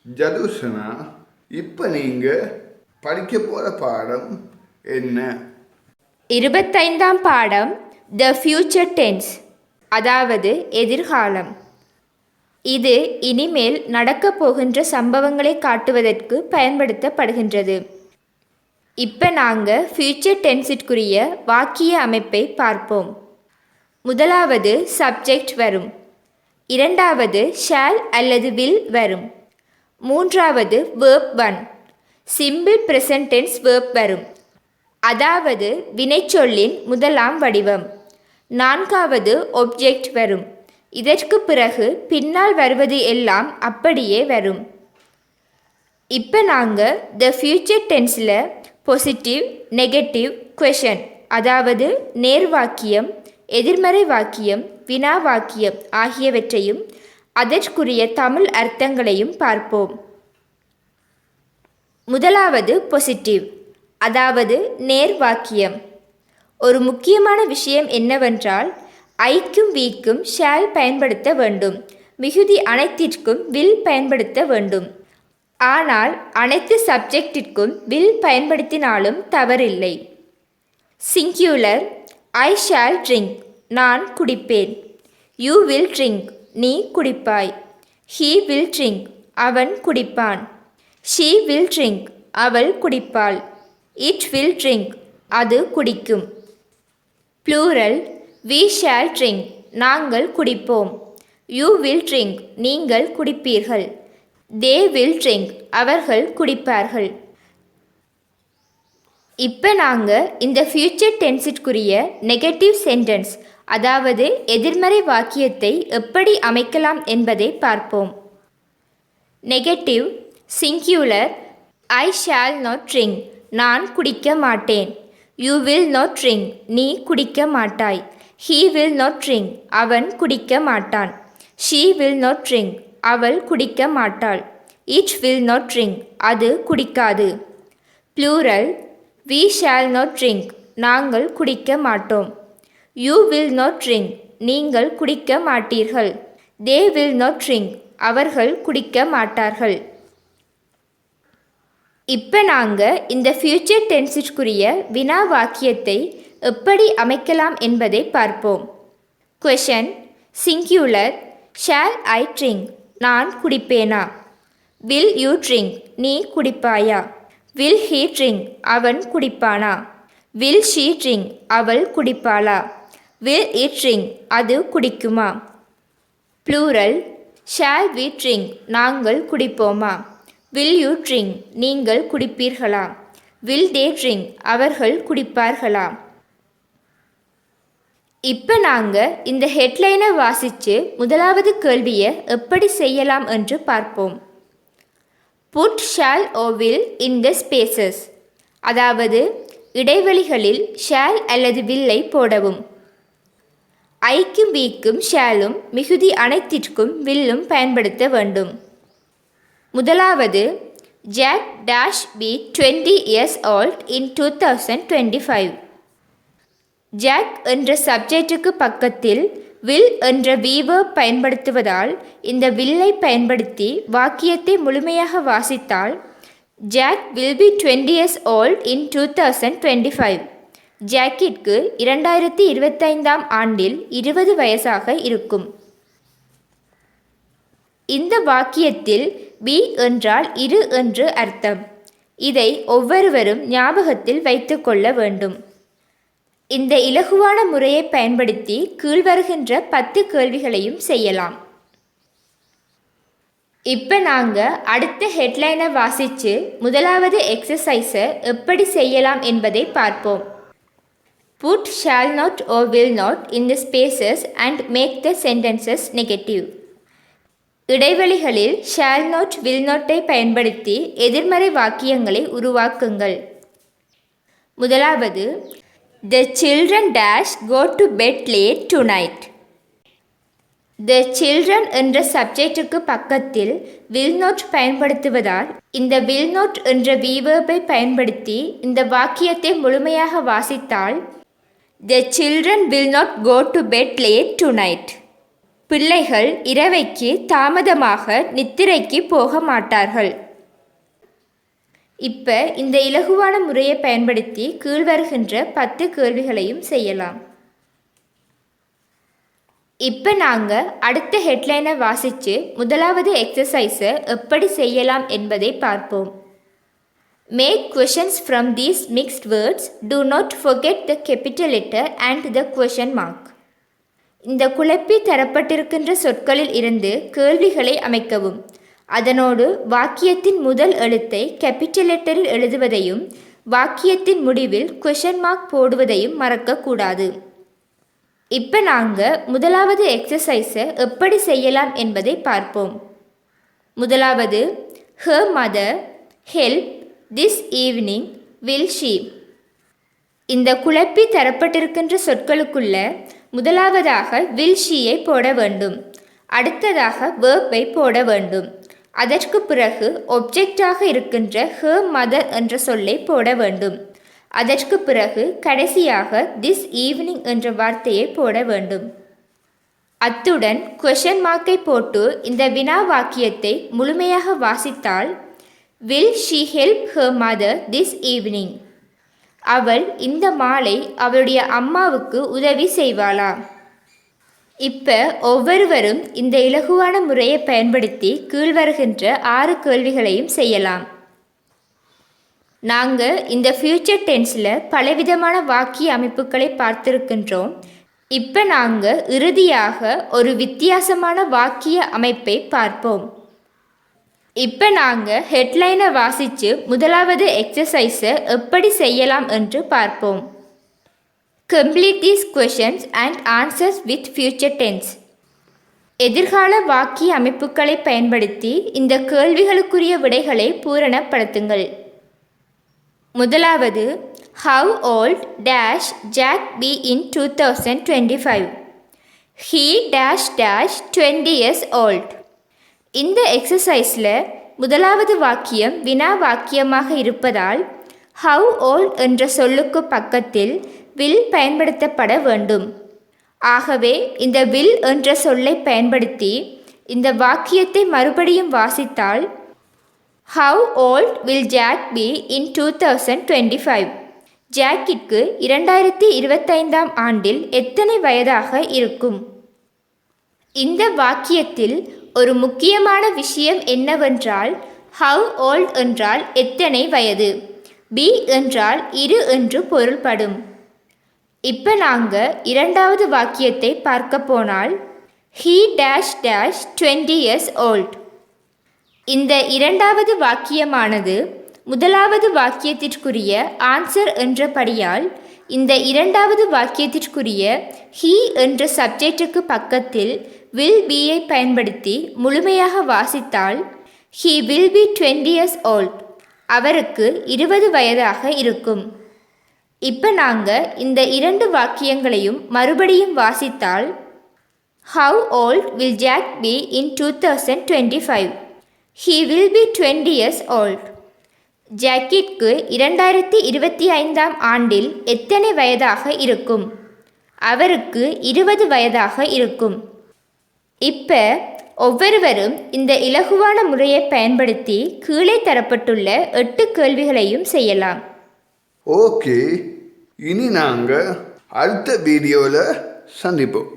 ஜதுசனா, இப்போ நீங்கள் படிக்க போகிற பாடம் என்ன? 25ஆம் பாடம் த ஃபியூச்சர் டென்ஸ், அதாவது எதிர்காலம். இது இனிமேல் நடக்கப் போகின்ற சம்பவங்களை காட்டுவதற்கு பயன்படுத்தப்படுகின்றது. இப்போ நாங்கள் ஃபியூச்சர் டென்ஸிற்குரிய வாக்கிய அமைப்பை பார்ப்போம். முதலாவது சப்ஜெக்ட் வரும். இரண்டாவது ஷால் அல்லது வில் வரும். மூன்றாவது verb 1 simple present tense verb வரும், அதாவது வினைச்சொல்லின் முதலாம் வடிவம். நான்காவது ஒப்ஜெக்ட் வரும். இதற்கு பிறகு பின்னால் வருவது எல்லாம் அப்படியே வரும். இப்போ நாங்கள் த ஃபியூச்சர் டென்ஸில் பாசிட்டிவ், நெகட்டிவ், கொஷன், அதாவது நேர் வாக்கியம், எதிர்மறை வாக்கியம், வினா வாக்கியம் ஆகியவற்றையும் அதற்குரிய தமிழ் அர்த்தங்களையும் பார்ப்போம். முதலாவது பாசிட்டிவ், அதாவது நேர் வாக்கியம். ஒரு முக்கியமான விஷயம் என்னவென்றால் ஐக்கும் வீக்கும் ஷால் பயன்படுத்த வேண்டும், மிகுதி அனைத்திற்கும் வில் பயன்படுத்த வேண்டும். ஆனால் அனைத்து சப்ஜெக்டிற்கும் வில் பயன்படுத்தினாலும் தவறில்லை. சிங்குலர், ஐ ஷால் ட்ரிங்க், நான் குடிப்பேன். யூ வில் ட்ரிங்க், நீ குடிப்பாய். ஹீ வில் ட்ரிங்க், அவன் குடிப்பான். ஷீ வில் ட்ரிங்க், அவள் குடிப்பாள். இட் வில் ட்ரிங்க், அது குடிக்கும். ப்ளூரல், வி ஷால் ட்ரிங்க், நாங்கள் குடிப்போம். யூ வில் ட்ரிங்க், நீங்கள் குடிப்பீர்கள். தே வில் ட்ரிங்க், அவர்கள் குடிப்பார்கள். இப்போ நாங்கள் இந்த ஃபியூச்சர் டென்ஸிற்குரிய நெகட்டிவ் சென்டென்ஸ், அதாவது எதிர்மறை வாக்கியத்தை எப்படி அமைக்கலாம் என்பதை பார்ப்போம். Negative singular, I shall not drink, நான் குடிக்க மாட்டேன். யூ வில் நாட் ட்ரிங்க், நீ குடிக்க மாட்டாய். ஹீ வில் நாட் ட்ரிங்க், அவன் குடிக்க மாட்டான். ஷீ வில் நாட் ட்ரிங்க், அவள் குடிக்க மாட்டாள். இட் வில் நாட் ட்ரிங்க், அது குடிக்காது. Plural, we shall not drink, நாங்கள் குடிக்க மாட்டோம். யூ வில் நாட் ட்ரிங்க், நீங்கள் குடிக்க மாட்டீர்கள். தே வில் நாட் ட்ரிங்க், அவர்கள் குடிக்க மாட்டார்கள். இப்போ நாங்கள் இந்த ஃபியூச்சர் டென்ஸிற்குரிய வினா வாக்கியத்தை எப்படி அமைக்கலாம் என்பதை பார்ப்போம். Question singular, shall I drink, நான் குடிப்பேனா. வில் யூ ட்ரிங்க், நீ குடிப்பாயா. வில் ஹீ ட்ரிங்க், அவன் குடிப்பானா. வில் ஷீ ட்ரிங்க், அவள் குடிப்பாளா. வில் இட் ட்ரிங்க், அது குடிக்குமா. ப்ளூரல், ஷால் வி ட்ரிங்க், நாங்கள் குடிப்போமா. வில் யூ ட்ரிங்க், நீங்கள் குடிப்பீர்களா. வில் தே ட்ரிங்க், அவர்கள் குடிப்பார்களா. இப்போ நாங்கள் இந்த ஹெட்லைனை வாசித்து முதலாவது கேள்வியை எப்படி செய்யலாம் என்று பார்ப்போம். Put shall or will in the spaces, அதாவது இடைவெளிகளில் ஷால் அல்லது வில்லை போடவும். ஐக்கும் வீக்கும் ஷாலும் மிகுதி அனைத்திற்கும் வில்லும் பயன்படுத்த வேண்டும். முதலாவது, Jack dash be 20 years old in 2025. ஜாக் என்ற சப்ஜெக்டுக்கு பக்கத்தில் வில் என்ற verb பயன்படுத்துவதால் இந்த வில்லை பயன்படுத்தி வாக்கியத்தை முழுமையாக வாசித்தால் Jack will be 20 years old in 2025. ஜாக்கிற்கு 2025ஆம் ஆண்டில் 20 வயசாக இருக்கும். இந்த வாக்கியத்தில் பி என்றால் இரு என்று அர்த்தம். இதை ஒவ்வொருவரும் ஞாபகத்தில் வைத்து கொள்ள வேண்டும். இந்த இலகுவான முறையை பயன்படுத்தி கீழ்வருகின்ற 10 கேள்விகளையும் செய்யலாம். இப்போ நாங்கள் அடுத்த ஹெட்லைனை வாசித்து முதலாவது எக்ஸசைஸை எப்படி செய்யலாம் என்பதை பார்ப்போம். Put shall not or will not in the spaces and make the sentences negative. இடைவெளிகளில் ஷால் நாட் வில் நாட்டை பயன்படுத்தி எதிர்மறை வாக்கியங்களை உருவாக்குங்கள். முதலாவது, The children dash go to bed late tonight. The children என்ற சப்ஜெக்டுக்கு பக்கத்தில் will not பயன்படுத்துவதால் இந்த will not என்ற verb-ஐ பயன்படுத்தி இந்த வாக்கியத்தை முழுமையாக வாசித்தால் The children will not go to bed late tonight. பிள்ளைகள் இரவைக்கு தாமதமாக நித்திரைக்கு போக மாட்டார்கள். இப்போ இந்த இலகுவான முறையை பயன்படுத்தி கீழ்வருகின்ற 10 கேள்விகளையும் செய்யலாம். இப்போ நாங்கள் அடுத்த ஹெட்லைனை வாசித்து முதலாவது எக்ஸசைஸை எப்படி செய்யலாம் என்பதை பார்ப்போம். Make questions from these mixed words. Do not forget the capital letter and the question mark. இந்த குழப்பி தரப்பட்டிருக்கின்ற சொற்களில் இருந்து கேள்விகளை அமைக்கவும். அதனோடு வாக்கியத்தின் முதல் எழுத்தை கேபிட்டல் லெட்டரில் எழுதுவதையும் வாக்கியத்தின் முடிவில் question mark போடுவதையும் மறக்கக்கூடாது. இப்போ நாங்கள் முதலாவது எக்ஸசைஸை எப்படி செய்யலாம் என்பதை பார்ப்போம். முதலாவது, her mother help this evening will she. இந்த குழப்பி தரப்பட்டிருக்கின்ற சொற்களுக்குள்ள முதலாவதாக will sheயை போட வேண்டும். அடுத்ததாக verb-ஐ போட வேண்டும். அதற்கு பிறகு ஒப்ஜெக்டாக இருக்கின்ற her mother என்ற சொல்லை போட வேண்டும். அதற்கு பிறகு கடைசியாக this evening என்ற வார்த்தையை போட வேண்டும். அத்துடன் question mark-ஐ போட்டு இந்த வினா வாக்கியத்தை முழுமையாக வாசித்தால் will she help her mother this evening? அவள் இந்த மாலை அவளுடைய அம்மாவுக்கு உதவி செய்வாளா? இப்போ ஒவ்வொருவரும் இந்த இலகுவான முறையை பயன்படுத்தி கீழ்வருகின்ற 6 கேள்விகளையும் செய்யலாம். நாங்கள் இந்த ஃபியூச்சர் டென்ஸில் பலவிதமான வாக்கிய அமைப்புகளை பார்த்திருக்கின்றோம். இப்போ நாங்கள் இறுதியாக ஒரு வித்தியாசமான வாக்கிய அமைப்பை பார்ப்போம். இப்போ நாங்கள் ஹெட்லைனை வாசித்து முதலாவது எக்ஸசைஸை எப்படி செய்யலாம் என்று பார்ப்போம். Complete these questions and answers with future tense. எதிர்கால வாக்கிய அமைப்புகளை பயன்படுத்தி இந்த கேள்விகளுக்குரிய விடைகளை பூரணப்படுத்துங்கள். முதலாவது, how old dash Jack be in 2025? He dash dash 20 years old. இந்த எக்ஸசைஸில் முதலாவது வாக்கியம் வினா வாக்கியமாக இருப்பதால் how old என்ற சொல்லுக்கு பக்கத்தில் will பயன்படுத்தப்பட வேண்டும். ஆகவே இந்த will என்ற சொல்லை பயன்படுத்தி இந்த வாக்கியத்தை மறுபடியும் வாசித்தால் how old will Jack be in 2025? ஜாக்கிற்கு 2025ஆம் ஆண்டில் எத்தனை வயதாக இருக்கும்? இந்த வாக்கியத்தில் ஒரு முக்கியமான விஷயம் என்னவென்றால் how old என்றால் எத்தனை வயது, be என்றால் இரு என்று பொருள்படும். இப்போ நாங்கள் இரண்டாவது வாக்கியத்தை பார்க்க போனால் he dash dash 20 years old. இந்த இரண்டாவது வாக்கியமானது முதலாவது வாக்கியத்திற்குரிய ஆன்சர் என்றபடியால் இந்த இரண்டாவது வாக்கியத்திற்குரிய he என்ற சப்ஜெக்டுக்கு பக்கத்தில் will beஐ பயன்படுத்தி முழுமையாக வாசித்தால் he will be 20 years old. அவருக்கு 20 வயதாக இருக்கும். இப்போ நாங்கள் இந்த இரண்டு வாக்கியங்களையும் மறுபடியும் வாசித்தால் how old will Jack be in 2025? He will be 20 years old. ஜாக்கிற்கு 2025ஆம் ஆண்டில் எத்தனை வயதாக இருக்கும்? அவருக்கு 20 வயதாக இருக்கும். இப்போ ஒவ்வொருவரும் இந்த இலகுவான முறையை பயன்படுத்தி கீழே தரப்பட்டுள்ள 8 கேள்விகளையும் செய்யலாம். ஓகே, இனி நாங்கள் அடுத்த வீடியோவில் சந்திப்போம்.